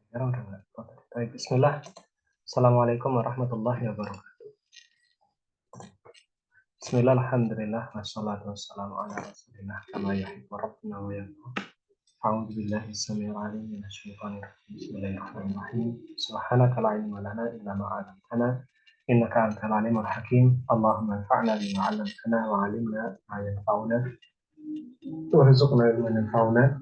Sekarang udah nggak. Baik, Bismillah. Assalamualaikum warahmatullahi wabarakatuh. Bismillah, alhamdulillah, wassalatu wassalamu ala rasulillah kama yuhibbu rabbuna wa yarda. A'udzu billahi samii'il 'aliim minasyaitonir rajiim. Bismillahirrahmanirrahim. Subhanaka la ilma lana illa ma 'allamtana innaka antal 'alimul hakim. Allahumma anfa'na bima 'allamtana wa 'allimna ma yanfa'una warzuqna ilman yanfa'una.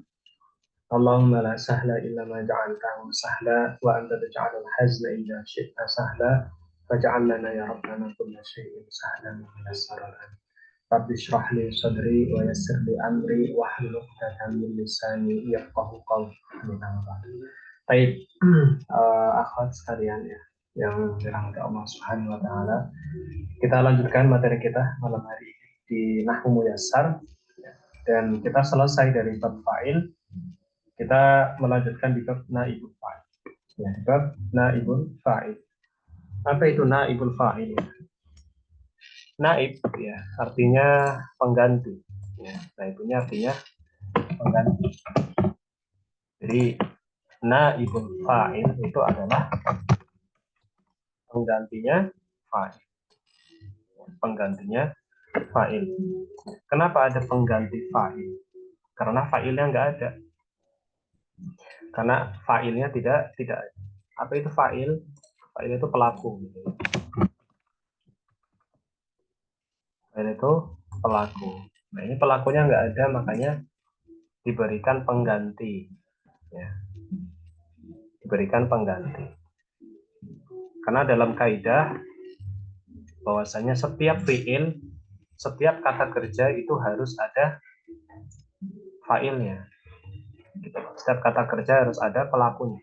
Allahumma la sahla illa ma ja'altahu sahla wa anta taj'alul hazna idza syi'ta sahla faj'al lana ya rabbana kulla syai'in sahlan wa yassara lana. Rabbi shrah li sadri wa yassir li amri wahlul 'uqdatam min lisani yafqahu qawli. Amin. Baik, akhwat sekalian ya yang dirahmati Allah Subhanahu wa taala. Kita lanjutkan materi kita malam hari ini di Nahwu Muyassar dan kita selesai dari bab fa'il. Kita melanjutkan di bab naibul fa'il. Ya, di bab naibul fa'il. Apa itu naibul fa'il? Naib ya, artinya pengganti. Ya, naibnya artinya pengganti. Jadi naibul fa'il itu adalah penggantinya fa'il. Penggantinya fa'il. Kenapa ada pengganti fa'il? Karena fa'ilnya nggak ada. Karena fa'ilnya tidak apa itu fa'il? Fa'il itu pelaku. Fa'il itu pelaku. Nah ini pelakunya nggak ada, makanya diberikan pengganti. Ya. Diberikan pengganti. Karena dalam kaidah bahwasanya setiap fi'il, setiap kata kerja itu harus ada fa'ilnya. Setiap kata kerja harus ada pelakunya.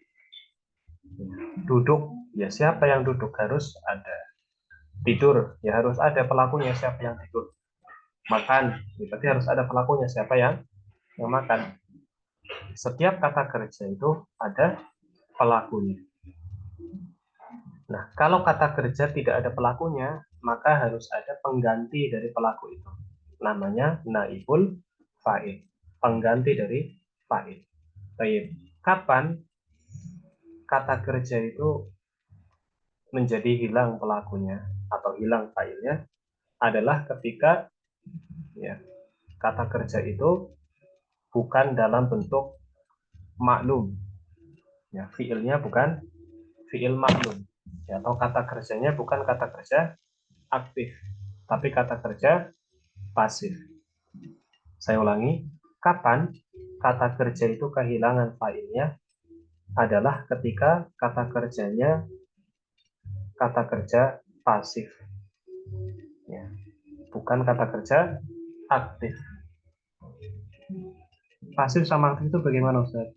Duduk, ya siapa yang duduk harus ada. Tidur, ya harus ada pelakunya siapa yang tidur. Makan, ya berarti harus ada pelakunya siapa yang makan. Setiap kata kerja itu ada pelakunya. Nah, kalau kata kerja tidak ada pelakunya, maka harus ada pengganti dari pelaku itu. Namanya naibul fa'il, pengganti dari fa'il. Baik, kapan kata kerja itu menjadi hilang pelakunya atau hilang fa'ilnya adalah ketika ya, kata kerja itu bukan dalam bentuk maklum. Ya, fi'ilnya bukan fi'il maklum. Ya, atau kata kerjanya bukan kata kerja aktif, tapi kata kerja pasif. Saya ulangi, kapan kata kerja itu kehilangan fa'ilnya adalah ketika kata kerjanya kata kerja pasif. Ya, bukan kata kerja aktif. Pasif sama aktif itu bagaimana, Ustaz?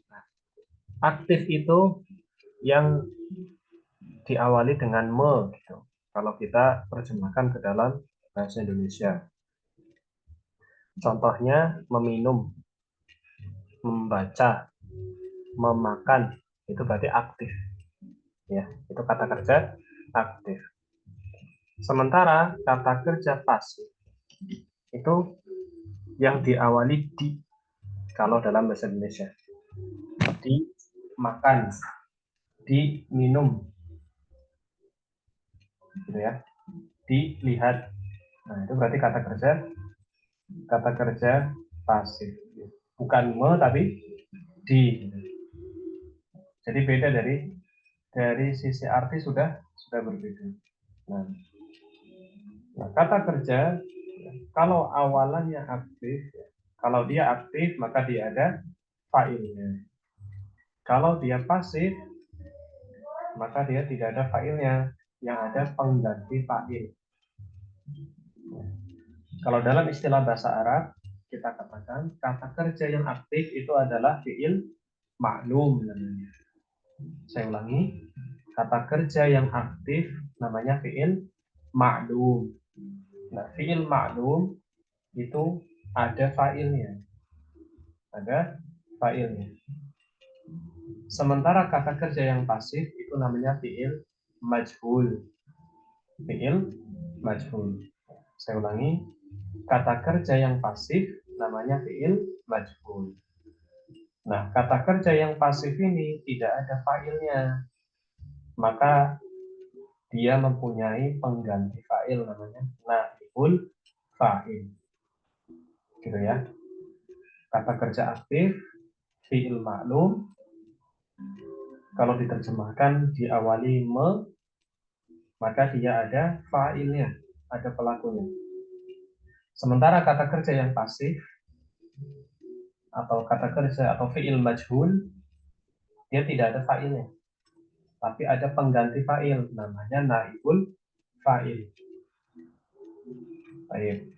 Aktif itu yang diawali dengan me gitu. Kalau kita terjemahkan ke dalam bahasa Indonesia. Contohnya meminum, membaca, memakan, itu berarti aktif. Ya, itu kata kerja aktif. Sementara kata kerja pasif itu yang diawali di, kalau dalam bahasa Indonesia. Di makan, di minum, gitu ya. Dilihat. Nah, itu berarti kata kerja pasif. Bukan me tapi di. Jadi beda dari sisi arti sudah berbeda. Nah, kata kerja kalau awalannya aktif, kalau dia aktif maka dia ada fa'ilnya. Kalau dia pasif maka dia tidak ada fa'ilnya, yang ada pengganti fa'il. Kalau dalam istilah bahasa Arab kita katakan kata kerja yang aktif itu adalah fi'il maklum namanya. Saya ulangi, kata kerja yang aktif namanya fi'il maklum. Nah, fi'il maklum itu ada fa'ilnya. Ada fa'ilnya. Sementara kata kerja yang pasif itu namanya fi'il majhul. Fi'il majhul. Saya ulangi, kata kerja yang pasif namanya fi'il majhul. Nah, kata kerja yang pasif ini tidak ada fa'ilnya, maka dia mempunyai pengganti fa'il namanya naibul fa'il. Gitu ya. Kata kerja aktif, fi'il ma'lum, kalau diterjemahkan diawali maka dia ada fa'ilnya, ada pelakunya. Sementara kata kerja yang pasif atau kata kerja atau fi'il majhul, dia tidak ada fa'ilnya, tapi ada pengganti fa'il namanya naibul fa'il. Baik.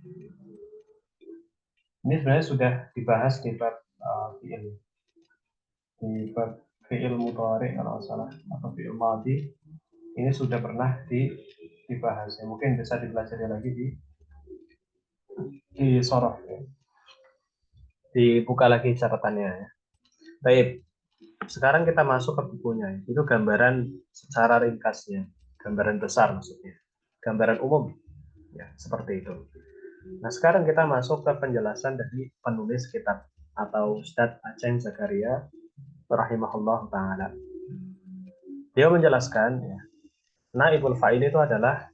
Ini sebenarnya sudah dibahas di bab fi'il, di bab fi'il mudhari kalau salah atau fi'il madhi. Ini sudah pernah dibahas ya. Mungkin bisa dipelajari lagi di soroh ya. Dibuka lagi catatannya ya. Baik. Sekarang kita masuk ke bukunya. Itu gambaran secara ringkasnya, gambaran besar maksudnya, gambaran umum ya, seperti itu. Nah, sekarang kita masuk ke penjelasan dari penulis kitab atau Ustadz Aceng Zakaria rahimahullah taala. Dia menjelaskan ya, naibul fa'il itu adalah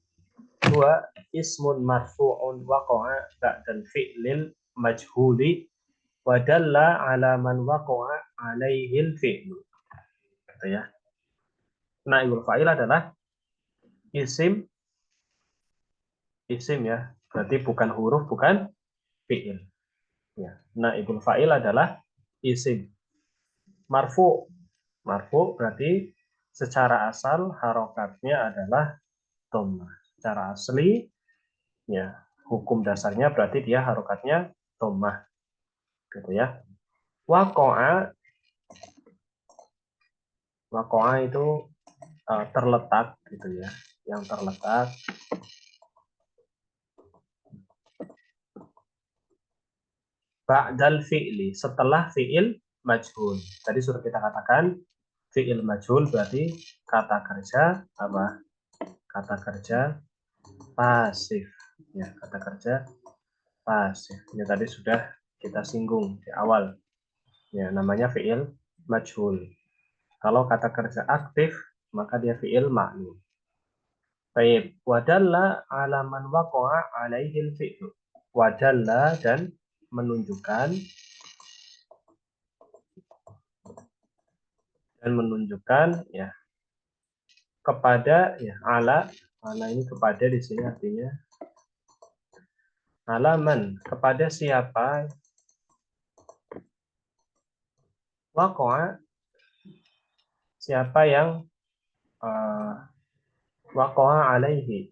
dua ismun marfu'un waqa'a ba'dal fi'lil majhuli wa dalla ala man waqa'a alaihil fi'lu. Gitu ya. Naibul fa'il adalah isim ya, berarti bukan huruf, bukan fi'il. Ya. Naibul fa'il adalah isim. Marfu. Marfu berarti secara asal harokatnya adalah dhammah. Secara asli ya, hukum dasarnya berarti dia harokatnya dhammah. Gitu ya. Waqa'a itu terletak gitu ya. Yang terletak ba'dal fi'li, setelah fi'il majhul. Tadi sudah kita katakan fi'il majhul berarti kata kerja apa? Kata kerja pasif. Ya, kata kerja pasif. Ini tadi sudah kita singgung di awal. Ya, namanya fi'il majhul. Kalau kata kerja aktif, maka dia fi'il ma'lum. Baik, wadalla alaman waqa'a alaihil fi'lu. Wadalla dan menunjukkan ya kepada ya ala ini kepada di sini artinya alaman, kepada siapa waqa'a, siapa yang waqa'a alaihi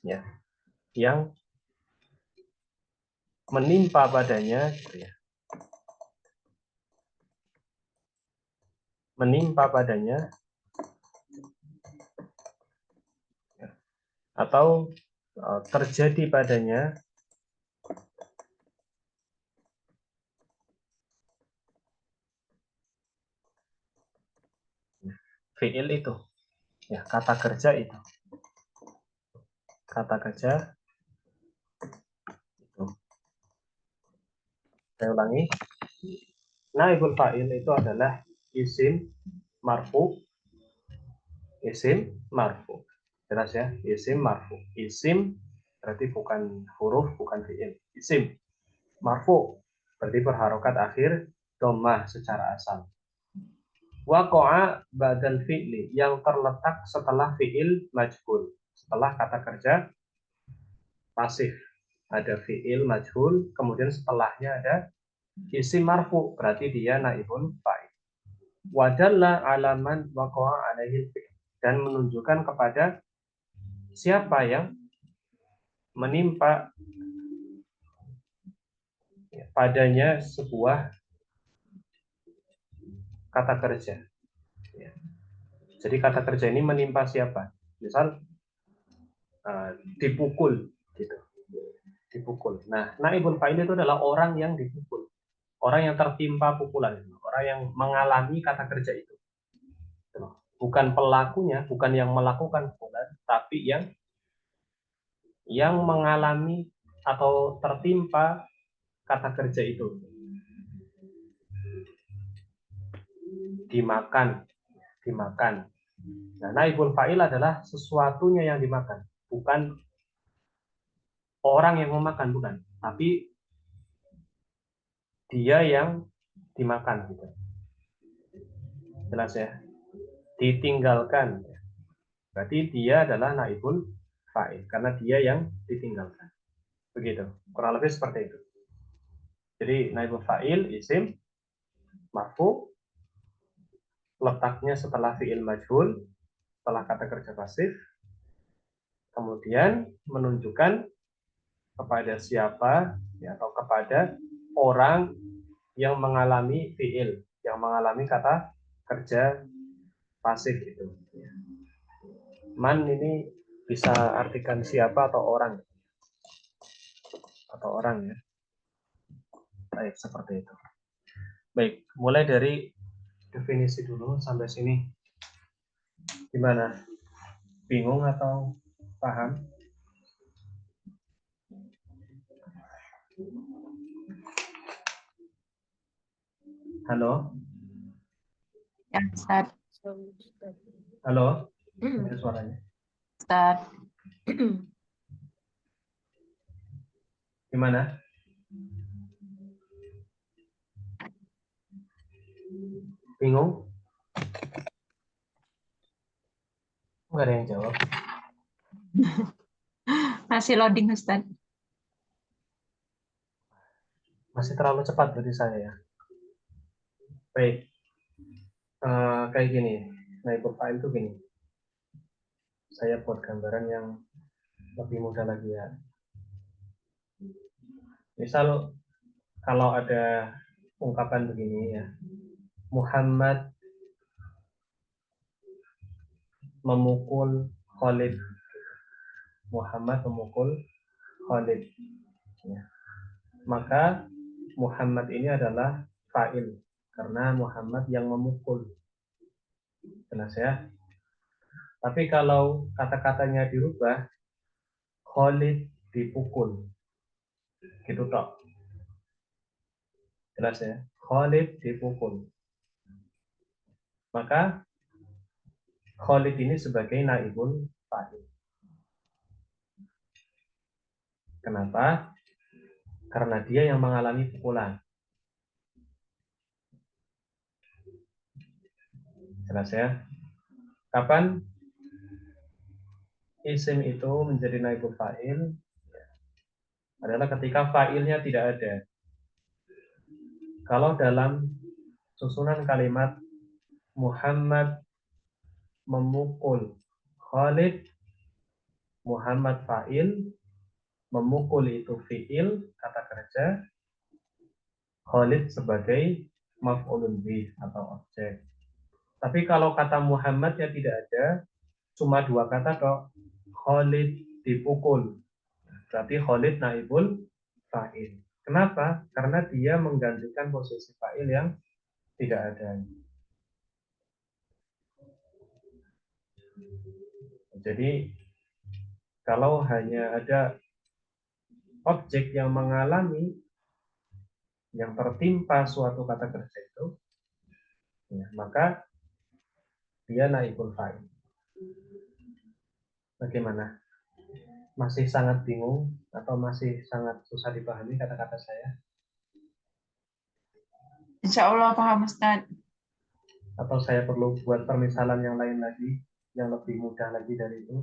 ya, yang menimpa padanya gitu ya. Menimpa padanya ya, atau terjadi padanya fi'il itu ya, kata kerja itu. Kata kerja itu. Saya ulangi. Naibul fa'il itu adalah isim marfu. Isim marfu. Jelas ya, isim marfu. Isim berarti bukan huruf, bukan fi'il. Isim marfu berarti berharokat akhir dhammah secara asal. Waqa'a ba'dal fi'li, yang terletak setelah fi'il majhul, setelah kata kerja pasif. Ada fi'il majhul, kemudian setelahnya ada isim marfu, berarti dia naibul fa'il. Wadalla alaman waqa'a alaihi fi'il, dan menunjukkan kepada siapa yang menimpa padanya sebuah kata kerja. Jadi kata kerja ini menimpa siapa? Misal dipukul, gitu. Dipukul. Nah, naibul fa'il itu adalah orang yang dipukul, orang yang tertimpa pukulan, orang yang mengalami kata kerja itu. Bukan pelakunya, bukan yang melakukan pukulan, tapi yang mengalami atau tertimpa kata kerja itu. dimakan. Nah, naibul fa'il adalah sesuatunya yang dimakan, bukan orang yang memakan, bukan, tapi dia yang dimakan gitu. Jelas ya? Ditinggalkan. Berarti dia adalah naibul fa'il karena dia yang ditinggalkan. Begitu. Kurang lebih seperti itu. Jadi naibul fa'il isim marfu, letaknya setelah fi'il majhul, setelah kata kerja pasif, kemudian menunjukkan kepada siapa ya, atau kepada orang yang mengalami fi'il, yang mengalami kata kerja pasif itu. Man ini bisa artikan siapa atau orang ya. Baik, seperti itu. Baik, mulai dari definisi dulu sampai sini. Gimana? Bingung atau paham? Halo? Ya, Ustaz. Halo? Ini suaranya. Ustaz. Gimana? Bingung? Enggak ada yang jawab. Masih loading, Ustaz. Masih terlalu cepat bagi saya ya. Baik. Kayak gini. Naibul fa'il itu gini. Saya buat gambaran yang lebih mudah lagi ya. Misal kalau ada ungkapan begini ya. Muhammad memukul Khalid. Muhammad memukul Khalid. Ya. Maka Muhammad ini adalah fa'il karena Muhammad yang memukul. Jelas ya. Tapi kalau kata-katanya dirubah, Khalid dipukul. Gitu toh. Jelas ya. Khalid dipukul. Maka Khalid ini sebagai naibul fa'il. Kenapa? Karena dia yang mengalami pukulan. Jelas ya. Kapan isim itu menjadi naibul fa'il? Adalah ketika fa'ilnya tidak ada. Kalau dalam susunan kalimat Muhammad memukul Khalid, Muhammad fa'il, memukul itu fi'il, kata kerja, Khalid sebagai maf'ulun bih atau objek. Tapi kalau kata Muhammad ya tidak ada, cuma dua kata kok, Khalid dipukul. Berarti Khalid naibul fa'il. Kenapa? Karena dia menggantikan posisi fa'il yang tidak ada. Jadi kalau hanya ada objek yang mengalami, yang tertimpa suatu kata kerja itu, ya, maka dia naibul fa'il. Bagaimana? Masih sangat bingung atau masih sangat susah dipahami kata-kata saya? Insya Allah paham, Ustaz. Atau saya perlu buat permisalan yang lain lagi, yang lebih mudah lagi dari itu?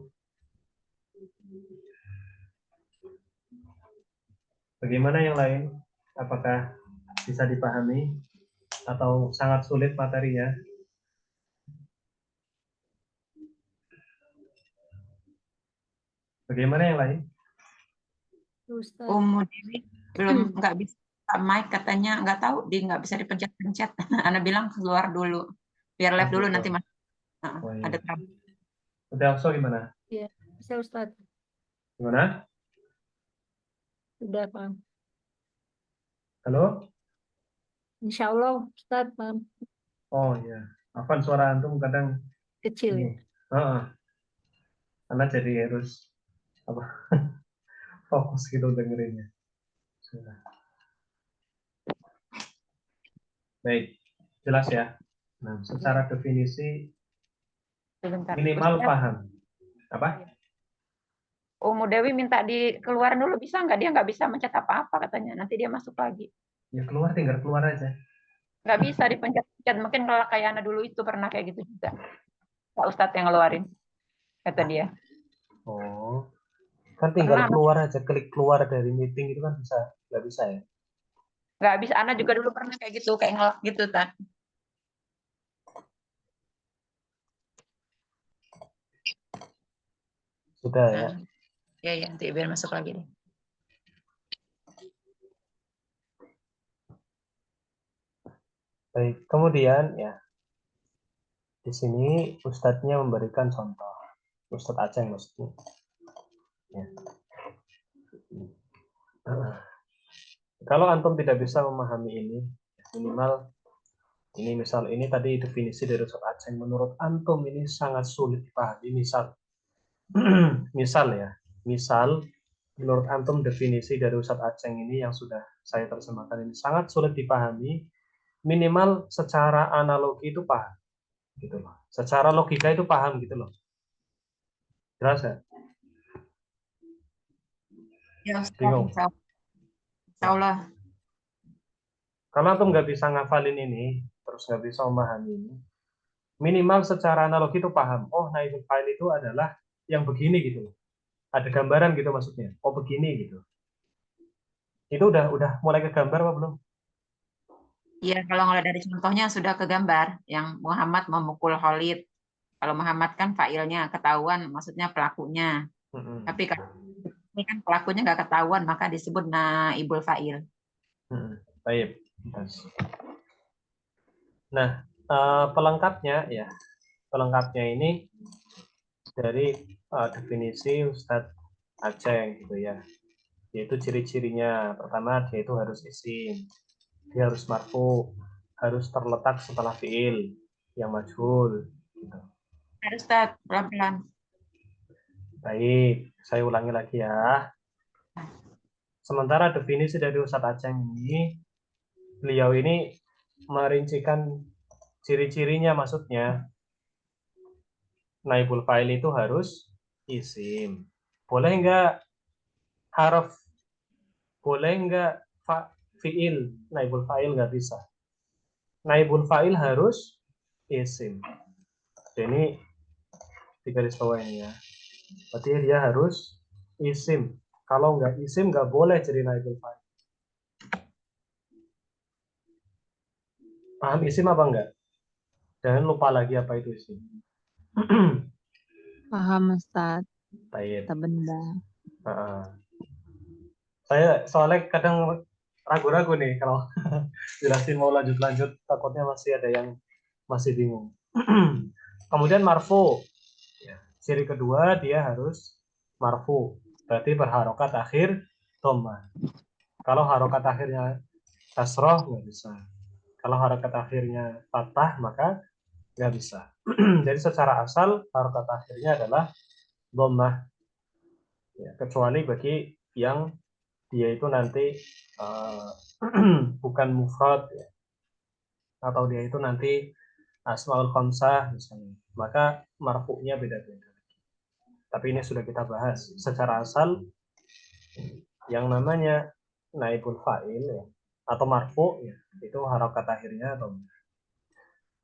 Bagaimana yang lain? Apakah bisa dipahami atau sangat sulit materinya? Bagaimana yang lain? Ummu Dewi belum nggak bisa mic, katanya nggak tahu, dia nggak bisa dipencet-pencet. Ana bilang keluar dulu, biar live dulu nanti mas. Oh, iya. Ada trouble. Udah Afso gimana? Iya, bisa Ustaz. Gimana? Udah paham. Halo? Insya Allah Ustaz paham. Oh iya. Afan suara antum kadang Kecil ya. ini. Karena jadi harus apa? Fokus gitu dengerinnya. Sudah. Baik, jelas ya. Nah, secara definisi Sebentar. minimal Ustaz, paham. Apa? Umu Dewi minta dikeluarin dulu, bisa nggak? Dia nggak bisa mencet apa-apa katanya. Nanti dia masuk lagi. Ya keluar, tinggal keluar aja. Nggak bisa dipencet-pencet. Mungkin kalau kayak Ana dulu itu pernah kayak gitu juga. Pak Ustadz yang ngeluarin, kata dia. Oh, kan tinggal Pernah, keluar aja, klik keluar dari meeting itu kan bisa. Nggak bisa ya? nggak bisa. Ana juga dulu pernah kayak gitu, kayak ngelak gitu, Tan. Sudah ya. Nah, ya, nanti biar masuk lagi deh. Baik, kemudian ya di sini Ustadznya memberikan contoh. Ustadz Aceh maksudnya. Ya. Kalau antum tidak bisa memahami ini, minimal ini misal ini tadi definisi dari Ustadz Aceh. Menurut antum ini sangat sulit dipahami. Misal menurut antum definisi dari Ustadz Aceh ini yang sudah saya terjemahkan ini sangat sulit dipahami. Minimal secara analogi itu paham, gitu loh. Secara logika itu paham, gitu loh. Jelas ya? Ya, Ustaz, Bingung? insya Allah. Kalau antum nggak bisa ngafalin ini, terus nggak bisa memahami ini, minimal secara analogi itu paham. Oh, naibul fa'il itu adalah yang begini gitu loh. Ada gambaran gitu maksudnya. Oh, begini gitu. Itu udah mulai ke gambar apa belum? Iya, kalau ngeliat dari contohnya sudah kegambar. Yang Muhammad memukul Khalid. Kalau Muhammad kan fa'ilnya ketahuan, maksudnya pelakunya. Tapi kalau ini kan pelakunya nggak ketahuan, maka disebut naibul fa'il. Baik. Nah, pelengkapnya ini dari definisi Ustadz Aceh gitu ya. Yaitu ciri-cirinya. Pertama, dia itu harus isim, dia harus marfu, harus terletak setelah fiil yang majhul gitu. Harus Ustaz, pelan-pelan. Baik, saya ulangi lagi ya. Sementara definisi dari Ustadz Aceh ini, beliau ini merincikan ciri-cirinya, maksudnya naibul fa'il itu harus isim. Boleh nggak harf? Boleh nggak fiil? Naibul fa'il nggak bisa. Naibul fa'il harus isim. Jadi di garis bawah ini ya. Berarti dia harus isim. Kalau nggak isim nggak boleh jadi naibul fa'il. Paham isim apa enggak? Jangan lupa lagi apa itu isim. Paham Ustaz, Baik. benda. Saya soalnya kadang ragu-ragu nih kalau jelasin mau lanjut-lanjut, takutnya masih ada yang masih bingung. Kemudian marfu. Ya. Ciri kedua dia harus marfu. Berarti berharokat akhir dhammah. Kalau harokat akhirnya kasroh nggak bisa. Kalau harokat akhirnya fathah maka nggak bisa. Jadi secara asal harokat akhirnya adalah dhammah. Ya, kecuali bagi yang dia itu nanti uh, bukan mufrad ya, atau dia itu nanti asmaul khamsah misalnya, maka marfu'nya beda-beda. Tapi ini sudah kita bahas. Secara asal yang namanya naibul fa'il ya, atau marfu ya, itu harokat akhirnya atau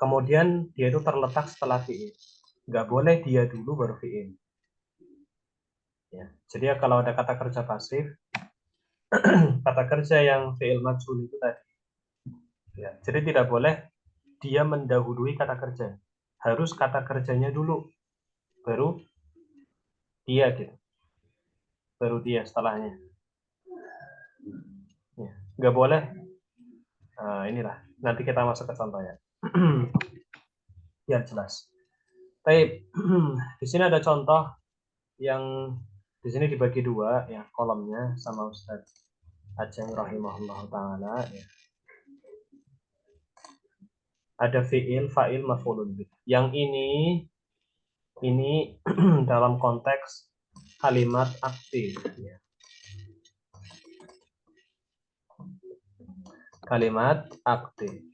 kemudian dia itu terletak setelah fi'il. Nggak boleh dia dulu baru fi'il. Ya. Jadi ya, kalau ada kata kerja pasif, kata kerja yang fi'il majhul itu tadi. Ya. Jadi tidak boleh dia mendahului kata kerja. Harus kata kerjanya dulu, baru dia gitu. Baru dia setelahnya. Ya. Nggak boleh. Nah, inilah. Nanti kita masuk ke contohnya. Biar jelas. Baik, di sini ada contoh yang di sini dibagi dua ya kolomnya sama Ustadz Aceh rahimahullah taala ya. Ada fiil, fa'il, maf'ulun bih. Yang ini dalam konteks kalimat aktif ya. Kalimat aktif.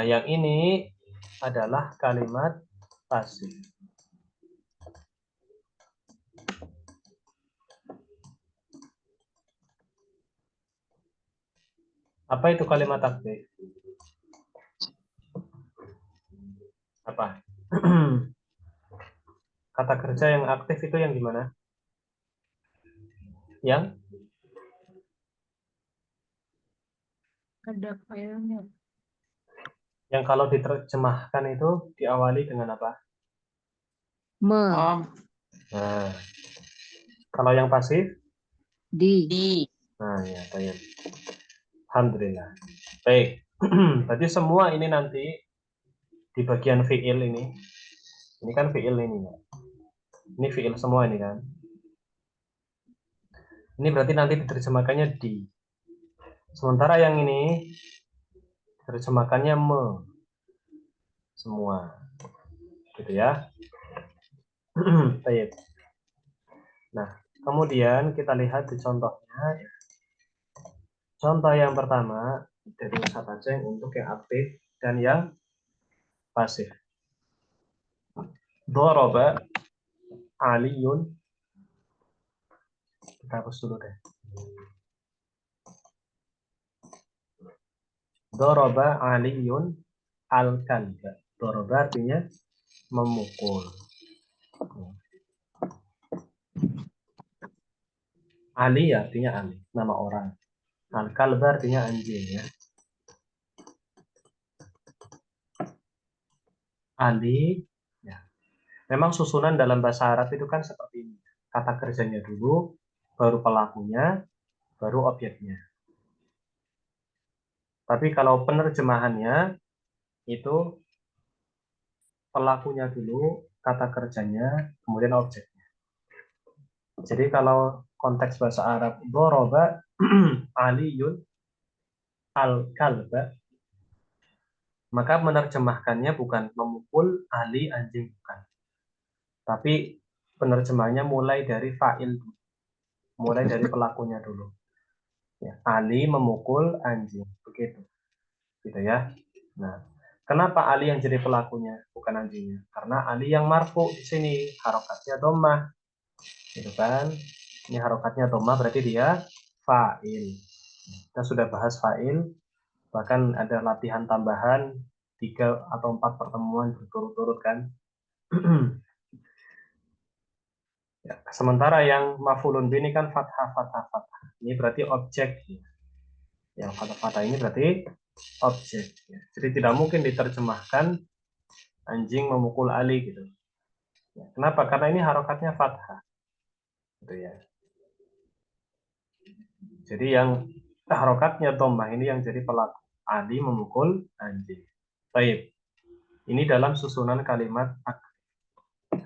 Nah, yang ini adalah kalimat pasif. Apa itu kalimat aktif? Apa? Kata kerja yang aktif itu yang gimana? Yang Ada filenya. kalau diterjemahkan itu diawali dengan apa? Me. Oh, Nah, kalau yang pasif? Di. Nah, ya, baik. Alhamdulillah. Baik. Berarti semua ini nanti di bagian fiil ini. Ini kan fiil ini. Ya. Ini fiil semua ini kan. Ini berarti nanti diterjemahkannya di. Sementara yang ini diterjemahkannya me. Semua. Gitu ya. Baik. Nah, kemudian kita lihat di contohnya. Contoh yang pertama dari Ustaz Aceh untuk yang aktif dan yang pasif. Doroba Aliyun. Kita hapus dulu deh. Doroba Aliyun al-kalba. Doroba artinya memukul. Ali artinya Ali, nama orang. Al-kalba artinya anjing ya. Ali, ya. Memang susunan dalam bahasa Arab itu kan seperti ini. Kata kerjanya dulu, baru pelakunya, baru objeknya. Tapi kalau penerjemahannya itu pelakunya dulu, kata kerjanya, kemudian objeknya. Jadi kalau konteks bahasa Arab, doroba aliyun al-kalba, maka menerjemahkannya bukan memukul Ali anjing, bukan. Tapi penerjemahnya mulai dari fa'il, mulai dari pelakunya dulu. Ya, Ali memukul anjing, begitu. Gitu ya. Nah, kenapa Ali yang jadi pelakunya, bukan anjingnya? Karena Ali yang marfu di sini, harokatnya dhammah. Gitu kan? Ini harokatnya dhammah berarti dia fa'il. Kita sudah bahas fa'il, bahkan ada latihan tambahan 3 atau 4 pertemuan berturut-turut kan. Ya, sementara yang maf'ulun bi ini kan fathah fathah fathah. Ini berarti objek. Yang fathah fathah ini berarti objek. Ya. Jadi tidak mungkin diterjemahkan anjing memukul Ali gitu. Ya, kenapa? Karena ini harokatnya fathah. Gitu ya. Jadi yang harokatnya dhammah ini yang jadi pelaku. Ali memukul anjing. Baik. Ini dalam susunan kalimat aktif.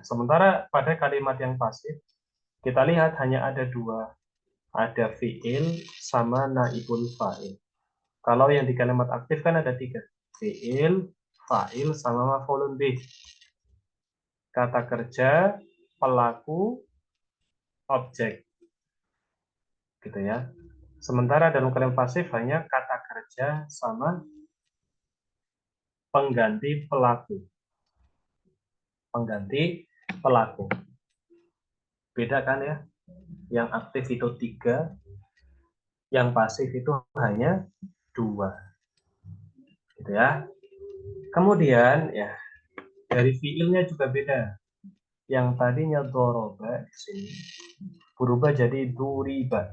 Sementara pada kalimat yang pasif, kita lihat hanya ada dua. Ada fi'il sama naibul fa'il. Kalau yang di kalimat aktif kan ada 3. Fi'il, fa'il, sama maf'ulun bih. Kata kerja, pelaku, objek. Gitu ya. Sementara dalam kalimat pasif hanya kata kerja sama pengganti pelaku. Pengganti pelaku. Beda kan ya? Yang aktif itu 3, yang pasif itu hanya 2. Gitu ya. Kemudian ya dari fiilnya juga beda. Yang tadinya doroba di sini berubah jadi duriba.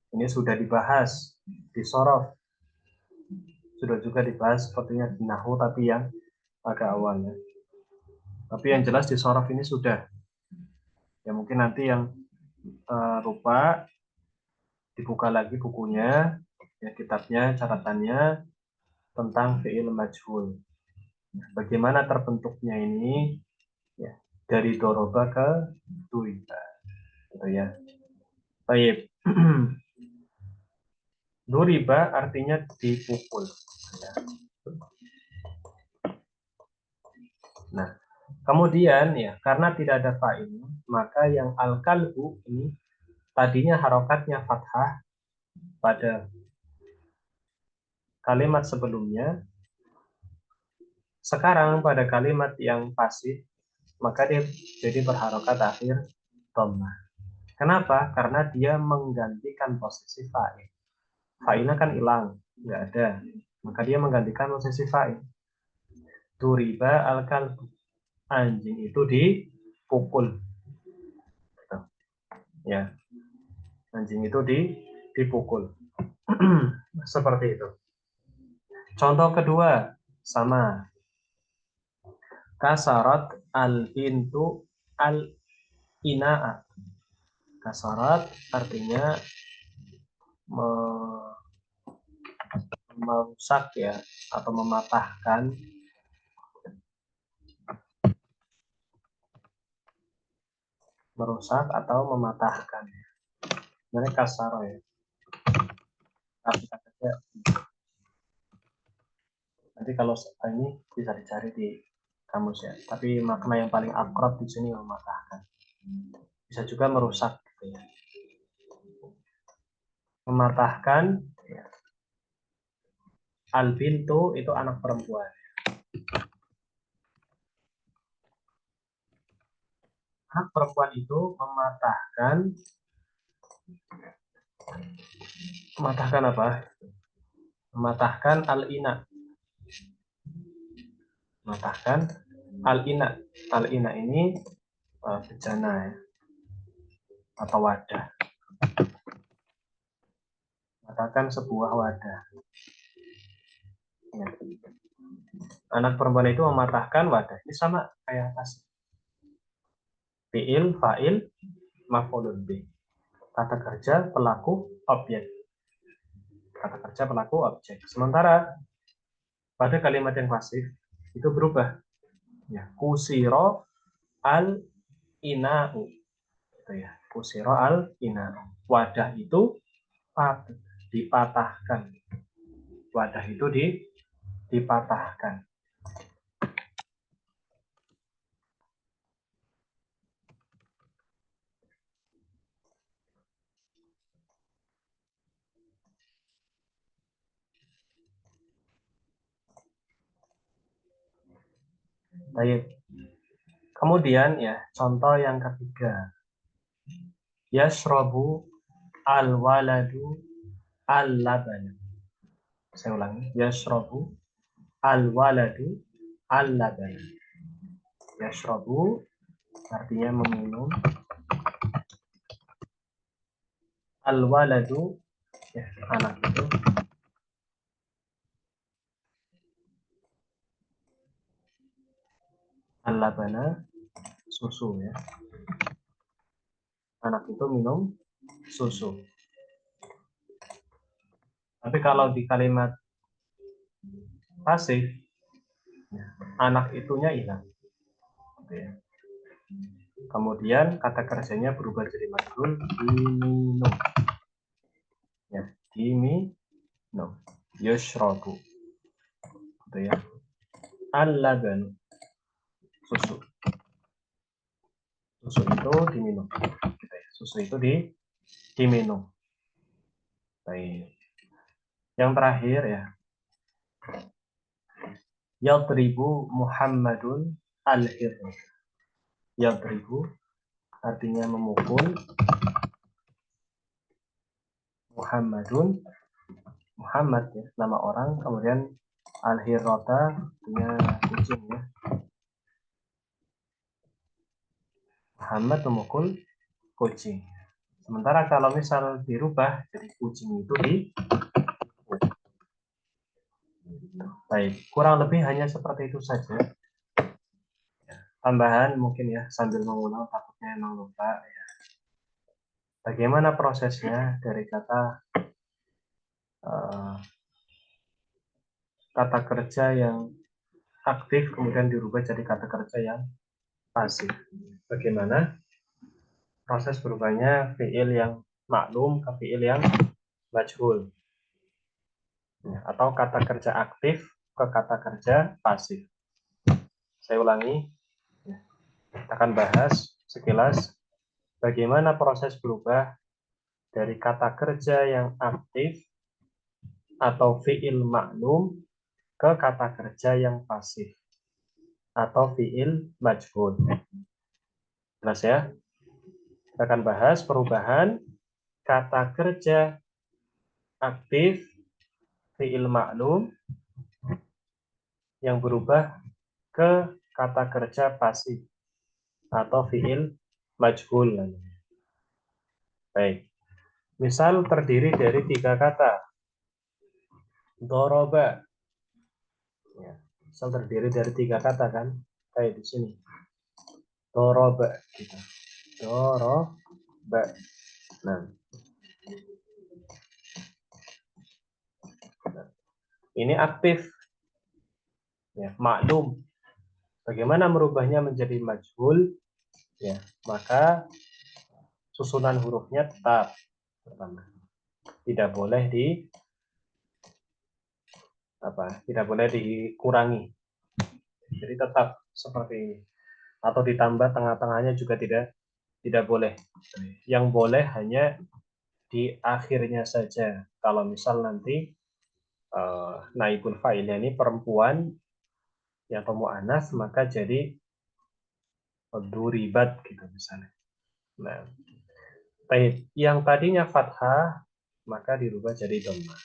Ini sudah dibahas di sorof. Sudah juga dibahas sepertinya di nahu tapi yang agak awalnya. Tapi yang jelas di sorof ini sudah. Ya mungkin nanti yang lupa dibuka lagi bukunya, ya kitabnya, catatannya tentang fi'il majhul. Bagaimana terbentuknya ini ya, dari doroba ke duriba. Gitu ya. Baik. Duriba artinya dipukul. Ya. Nah, kemudian ya karena tidak ada fa'il, maka yang al-kalbu ini tadinya harokatnya fathah pada kalimat sebelumnya, Sekarang pada kalimat yang pasif, maka dia jadi berharokat akhir dhammah. Kenapa? Karena dia menggantikan posisi fa'il. Fa'ilnya kan hilang, nggak ada. Maka dia menggantikan posisi fa'il. Duriba al-kalbu. Anjing itu dipukul. Ya, anjing itu dipukul. Seperti itu. Contoh kedua, sama. Kasarat al-bintu al-ina'a. Kasarat artinya merusak ya, atau mematahkan. Merusak atau mematahkan. Sebenarnya kasaro ya. Arti katanya. Nanti kalau ini bisa dicari di kamus ya. Tapi makna yang paling akrab di sini mematahkan. Bisa juga merusak gitu ya. Mematahkan ya. Al-bintu itu anak perempuan. Anak perempuan itu mematahkan apa? Mematahkan al-ina. Mematahkan al-ina. Al-ina ini bejana ya, atau wadah. Mematahkan sebuah wadah. Ya. Anak perempuan itu mematahkan wadah. Ini sama kayak atas. Fi'il, fa'il, maf'ulun bih. Kata kerja, pelaku, objek. Kata kerja, pelaku, objek. Sementara pada kalimat yang pasif itu berubah. Ya, kusiro al-ina'u. Gitu ya. Kusiro al-ina'u. Wadah itu dipatahkan. Wadah itu dipatahkan. Baik. Kemudian ya, contoh yang ketiga. Yashrobu al-waladu al-laban. Saya ulangi. Yashrobu al-waladu al-laban. Yashrobu artinya meminum. Al-waladu ya, anak itu. Al-labana susu ya. Anak itu minum susu. Tapi kalau di kalimat pasif, ya, anak itunya hilang. Ya. Kemudian kata kerjanya berubah jadi maf'ul diminum. Ya, diminum. Yashrabu. Gitu ya. Al-laban. Susu. Susu itu diminum. Gitu ya. Susu itu diminum. Baik. Yang terakhir ya. Yadribu Muhammadun al-hirr. Yadribu artinya memukul. Muhammadun, Muhammad ya, nama orang. Kemudian al-hirrota artinya kucing ya. Muhammad memukul kucing. Sementara kalau misal dirubah jadi kucing itu baik, kurang lebih hanya seperti itu saja. Tambahan mungkin ya, sambil mengulang takutnya emang lupa ya. Bagaimana prosesnya dari kata kerja yang aktif kemudian dirubah jadi kata kerja yang pasif. Bagaimana proses berubahnya fiil yang maklum ke fiil yang majhul. Ya, atau kata kerja aktif ke kata kerja pasif. Saya ulangi. Ya. Kita akan bahas sekilas bagaimana proses berubah dari kata kerja yang aktif atau fiil maklum ke kata kerja yang pasif. atau fiil majhul. Jelas ya? Kita akan bahas perubahan kata kerja aktif fiil ma'lum yang berubah ke kata kerja pasif atau fiil majhul. Baik. Misal terdiri dari 3 kata. Doroba. Ya. Misal terdiri dari 3 kata kan? Kayak di sini. Doroba. Gitu. Doroba. Nah. Ini aktif. Ya, maklum. Bagaimana merubahnya menjadi majhul? Ya, maka susunan hurufnya tetap pertama. Tidak boleh tidak boleh dikurangi. Jadi tetap seperti ini. Atau ditambah tengah-tengahnya juga tidak boleh. Yang boleh hanya di akhirnya saja. Kalau misal nanti naibul fa'ilnya ini perempuan yang mu'anats, maka jadi duribat gitu misalnya. Nah, yang tadinya fathah maka dirubah jadi dhammah.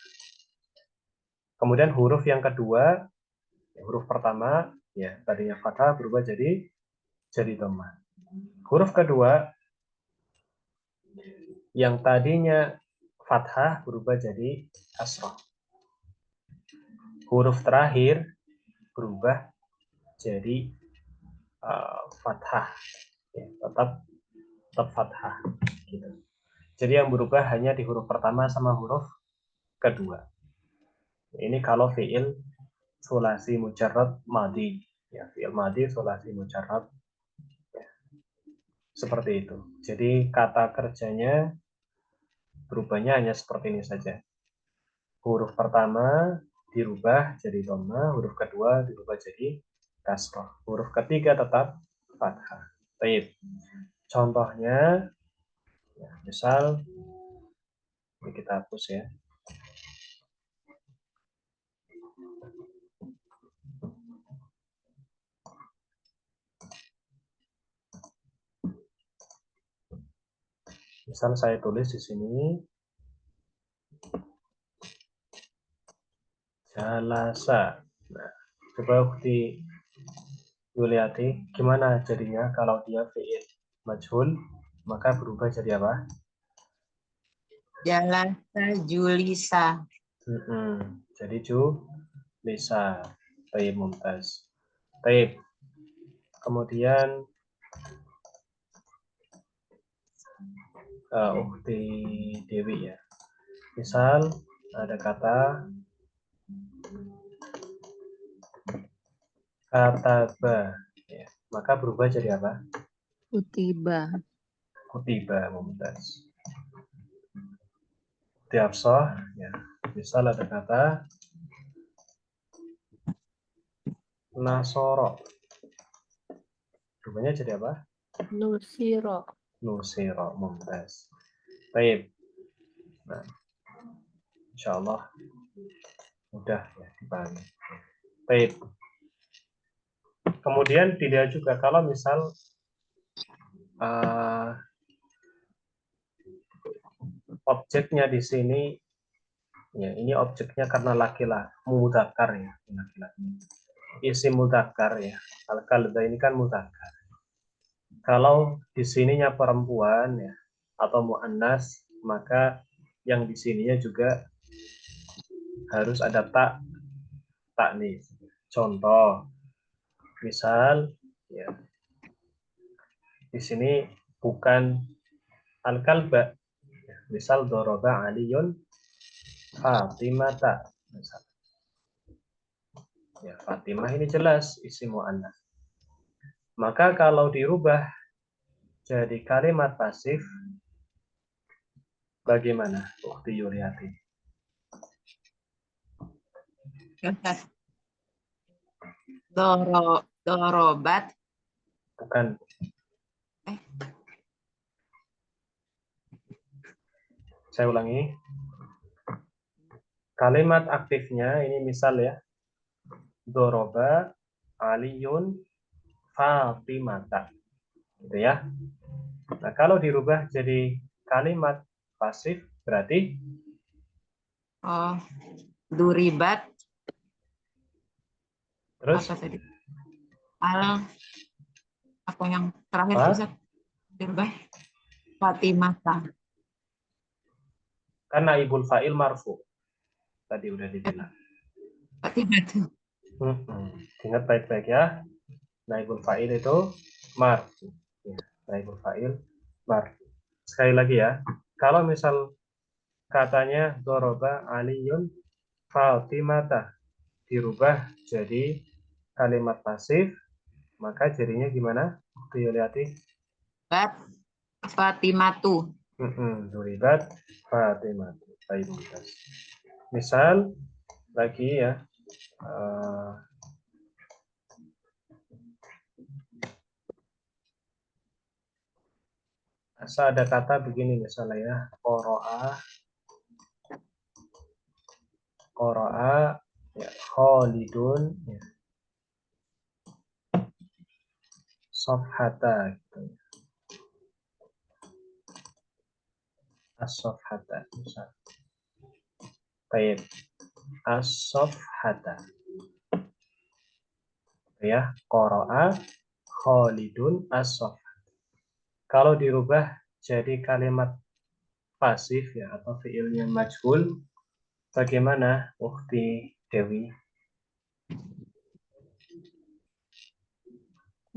Kemudian huruf yang kedua, huruf pertama ya tadinya fathah berubah jadi dhammah. Huruf kedua yang tadinya fathah berubah jadi kasrah. Huruf terakhir berubah jadi fathah. Ya, tetap fathah. Gitu. Jadi yang berubah hanya di huruf pertama sama huruf kedua. Ini kalau fiil sulasi mujarrad madi. Ya, fiil madi sulasi mujarrad. Ya. Seperti itu. Jadi kata kerjanya berubahnya hanya seperti ini saja. Huruf pertama dirubah jadi dhamma, huruf kedua dirubah jadi kasrah. Huruf ketiga tetap fathah. Baik. Contohnya, ya, misal ini kita hapus ya. Misal saya tulis di sini jalasa. Nah, coba Ukti Yuliati, gimana jadinya kalau dia fi'il majhul, maka berubah jadi apa? Jalasa julisa. Jadi julisa. Taib mumtaz. Taib. Kemudian Ukti Dewi ya. Misal ada kata kataba, ya. Maka berubah jadi apa? Kutiba. Kutiba mumtaz. Tiapsoh, ya. Misal ada kata nasoro. Berubahnya jadi apa? Nusiro. Nusiro mumtaz. Baik. Nah, insya Allah mudah ya dipahami. Baik. Kemudian dilihat juga kalau misal objeknya di sini, ya ini objeknya karena laki-laki, mudzakkar ya, laki-laki. Isim mudzakkar ya. Al-kalba ini kan mudzakkar. Kalau di sininya perempuan ya atau muannas, maka yang di sininya juga harus ada tak nih. Contoh, misal ya di sini bukan al-kalba. Misal doroba aliyun Fatimata. Misal. Ya, Fatimah ini jelas isim muannas. Maka kalau dirubah jadi kalimat pasif, bagaimana? Ukti Yuliati. Dorobat. Bukan. Saya ulangi. Kalimat aktifnya ini misal ya. Doroba aliyun Fatimata. Gitu ya. Nah, kalau dirubah jadi kalimat pasif berarti Oh, duribat terus apa tadi? Al apa yang terakhir apa? Ustaz? Dirubah Fatimata. Karena ibul fa'il marfu. Tadi udah dibilang. Fatimatu. Ingat baik-baik ya. Naibul fa'il itu marfu. Ya, naibul fa'il marfu. Sekali lagi ya. Kalau misal katanya doroba aliyun Fatimata dirubah jadi kalimat pasif, maka jadinya gimana? Yoliati? Bat Fatimatu. Duribat Fatimatu. Baik, misal lagi ya. Asal ada kata begini misalnya ya, qoro'a ya, Khalidun ya, sofhata gitu. As-sofhata misal. Baik, as-sofhata ya, qoro'a Khalidun as-sofhata. Kalau dirubah jadi kalimat pasif ya atau fiilnya majhul, bagaimana Ukhti Dewi?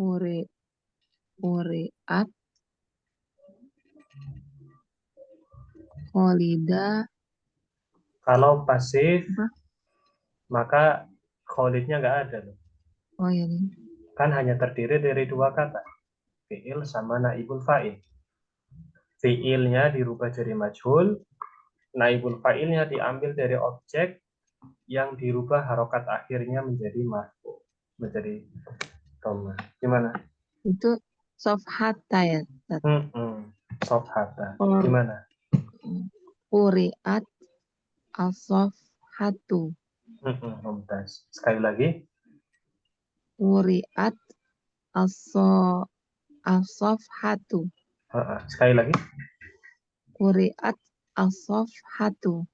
Uriat Kholida Kalau pasif apa? maka Khalidnya nggak ada loh. Oh ya nih. Kan hanya terdiri dari dua kata, fiil sama naibul fa'il. Fiilnya dirubah jadi majhul, naibul fa'ilnya diambil dari objek yang dirubah harokat akhirnya menjadi marfu, menjadi dhamma. Gimana? Itu sofhata ya. Tat. Sofhata. Or Gimana? Uriat al-sofhatu. Mumtaz. Sekali lagi. Uriat al-sofhatu. Sekali lagi. Uriat al-sofhatu.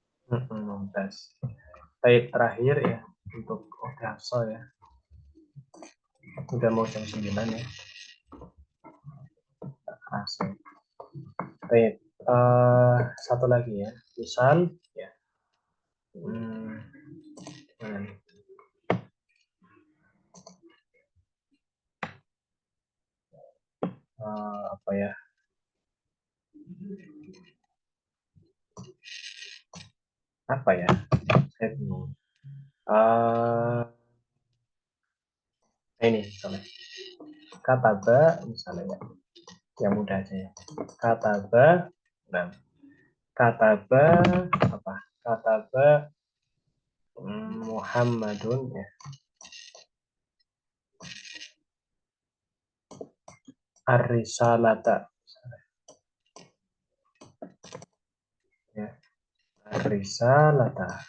Mumtaz. Baik, terakhir ya untuk Hafsah ya. Udah mau jam 9 ya. Kerasa. Baik, satu lagi ya. Misal ya. Apa ya? Apa ya? Saya bingung. Ini misalnya. Kataba misalnya ya. Yang mudah aja ya. Kataba, nah, kataba apa? Kataba Muhammadun ya. Ar-risalata. Ya. Ar-risalata.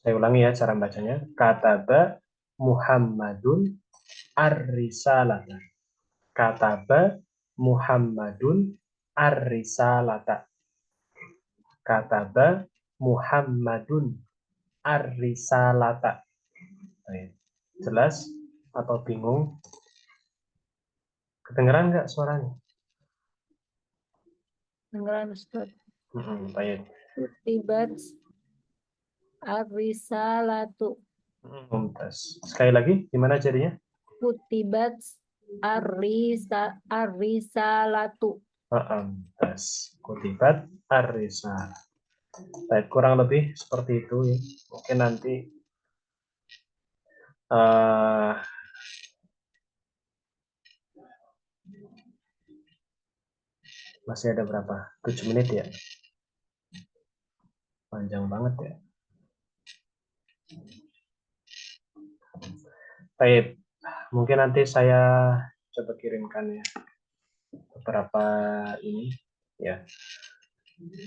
Saya ulangi ya cara bacanya. Kataba Muhammadun ar-risalata. Kataba Muhammadun ar-risalata. Kataba Muhammadun ar-risalata. Jelas atau bingung? Kedengeran nggak suaranya? Dengaran Ustaz. Baik. Kutibat ar-risalatu. Sekali lagi, gimana jadinya? Kutibat ar-risalatu. Kutibat ar-risalah. Baik, kurang lebih seperti itu ya. Mungkin nanti masih ada berapa? 7 menit ya? Panjang banget ya. Baik, mungkin nanti saya coba kirimkan ya beberapa ini ya.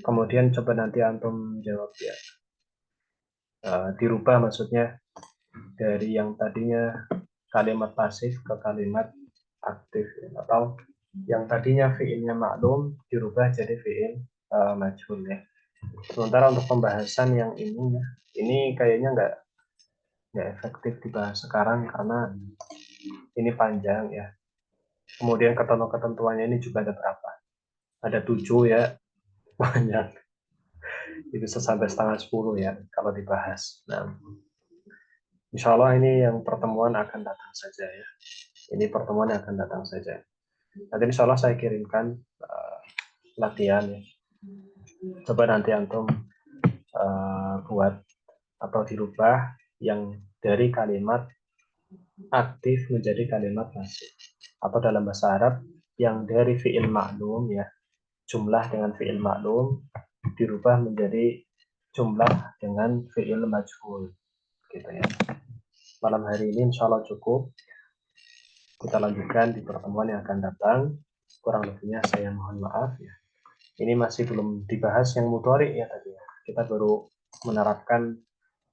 Kemudian coba nanti antum jawab ya. dirubah, maksudnya dari yang tadinya kalimat pasif ke kalimat aktif, atau yang tadinya fiilnya maklum dirubah jadi fiil majhul ya. Sementara untuk pembahasan yang ini kayaknya nggak efektif dibahas sekarang karena ini panjang ya. Kemudian ketentuannya ini juga ada berapa? Ada 7 ya, banyak. Itu sampai setengah 10 ya kalau dibahas. Nah, insya Allah ini yang pertemuan akan datang saja ya. Ini pertemuan yang akan datang saja. Nanti insya Allah saya kirimkan latihan ya. Coba nanti antum buat atau dirubah yang dari kalimat aktif menjadi kalimat pasif. Atau dalam bahasa Arab yang dari fi'il maklum ya, jumlah dengan fi'il maklum dirubah menjadi jumlah dengan fi'il majhul gitu ya. Malam hari ini insya Allah cukup. Kita lanjutkan di pertemuan yang akan datang. Kurang lebihnya saya mohon maaf ya. Ini masih belum dibahas yang mudhari ya tadi ya. Kita baru menerapkan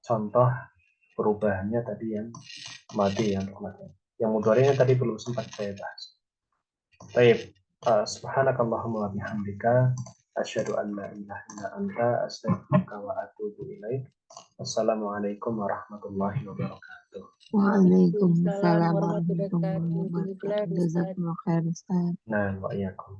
contoh perubahannya tadi yang madhi yang mudhari. Yang mudharinya tadi belum sempat saya bahas. Baik, subhanakallahumma wa bihamdika asyhadu an la ilaha illa anta astaghfiruka wa atubu ilaik. Assalamualaikum warahmatullahi wabarakatuh. Waalaikumsalam warahmatullahi wabarakatuh. Jazakumullah khair, Ustaz. Nah, wa iyyakum.